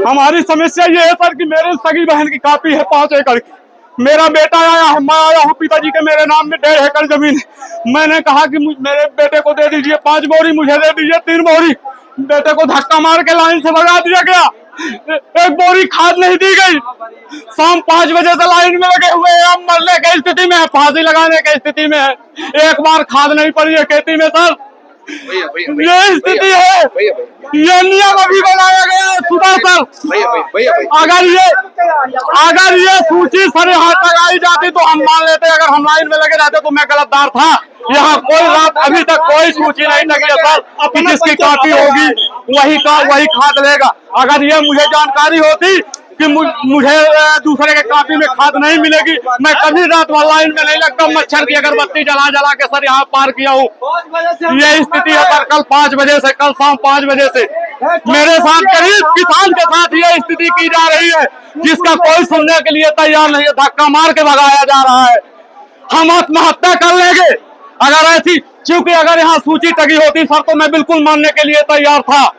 हमारी समस्या ये है सर कि मेरे सगी बहन की कॉपी है 5 एकड़ की। मेरा बेटा आया है, मैं आया हूँ, पिताजी के मेरे नाम में 1.5 एकड़ जमीन है। मैंने कहा कि मेरे बेटे को दे दीजिए 5 बोरी, मुझे दे दीजिए 3 बोरी। बेटे को धक्का मार के लाइन से भगा दिया गया। 1 बोरी खाद नहीं दी गई। शाम 5 बजे से लाइन में लगे हुए हैं। हम मरने की स्थिति में है, फांसी लगाने की स्थिति में है। एक बार खाद नहीं पड़ी है खेती में सर। ये स्थिति है। ये नियम अभी बनाया गया है सुबह सर। अगर ये सूची सर यहाँ तक आई जाती तो हम मान लेते। अगर हम लाइन में लगे रहते तो मैं गलतदार था। यहाँ कोई रात अभी तक कोई सूची नहीं लगी है सर कि जिसकी कॉपी होगी वही खाद लेगा। अगर ये मुझे जानकारी होती कि मुझे दूसरे के कॉपी में खाद नहीं मिलेगी, मैं कभी रात वाला लाइन में नहीं लगता। मच्छर की अगरबत्ती जला के सर यहाँ पार किया हूँ। ये स्थिति है सर। कल 5 बजे से, कल शाम 5 बजे से मेरे साथ करीब किसान के साथ ये स्थिति की जा रही है, जिसका कोई सुनने के लिए तैयार नहीं है। धक्का मार के भगाया जा रहा है। हम आत्महत्या कर लेंगे अगर ऐसी, क्योंकि अगर यहाँ सूची टगी होती सर तो मैं बिल्कुल मानने के लिए तैयार था।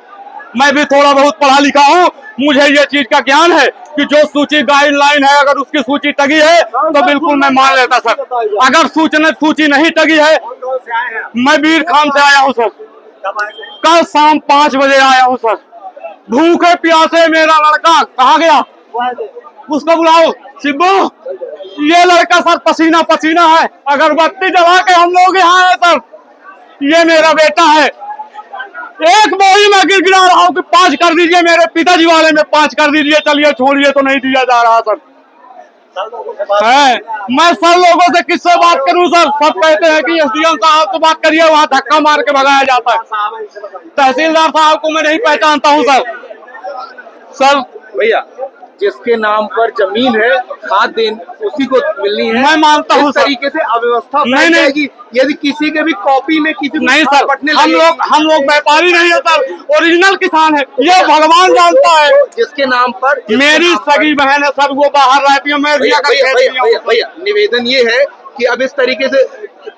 मैं भी थोड़ा बहुत पढ़ा लिखा हूँ, मुझे ये चीज का ज्ञान है कि जो सूची गाइडलाइन है अगर उसकी सूची टगी है तो बिल्कुल मैं मान लेता सर। अगर सूची नहीं टगी है, मैं वीर खान से आया हूँ सर। कल शाम 5 बजे आया हूँ सर। भूखे प्यासे मेरा लड़का कहाँ गया, उसको बुलाओ। शिब्बू, ये लड़का सर पसीना पसीना है। अगरबत्ती जला के हम लोग यहाँ आए सर। ये मेरा बेटा है। 1 बोरी में गिरा रहा हूँ कि 5 कर दीजिए, मेरे पिताजी वाले में 5 कर दीजिए। चलिए छोड़िए, तो नहीं दिया जा रहा सर। है मैं सर लोगों से किससे बात करूं सर। सब कहते हैं कि एसडीएम साहब से बात करिए, वहाँ धक्का मार के भगाया जाता है। तहसीलदार साहब को मैं नहीं पहचानता हूँ सर। भैया, जिसके नाम पर जमीन है खाद देन उसी को मिलनी है। मैं मानता हूँ सर। तरीके से अव्यवस्था नहीं जाएगी यदि किसी के भी कॉपी में किसी नहीं सर। हम लोग व्यापारी नहीं है सर, ओरिजिनल किसान है। ये भगवान जानता है। जिसके नाम पर मेरी सगी बहन है सर, वो बाहर रहती है। मैं भैया निवेदन ये है कि अब इस तरीके से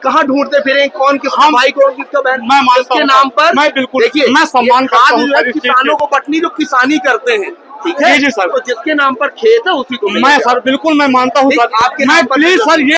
कहाँ ढूंढते फिरें कौन किसका भाई कौन किसका बहन। मैं मानता हूं नाम पर मैं बिल्कुल देखिए, मैं सम्मान करता हूं किसानों को बटनी जो किसानी करते हैं, ठीक है जी सर। तो जिसके नाम पर खेत है उसी को मैं सर बिल्कुल मैं मानता हूँ सर। आपके मैं प्लीज सर ये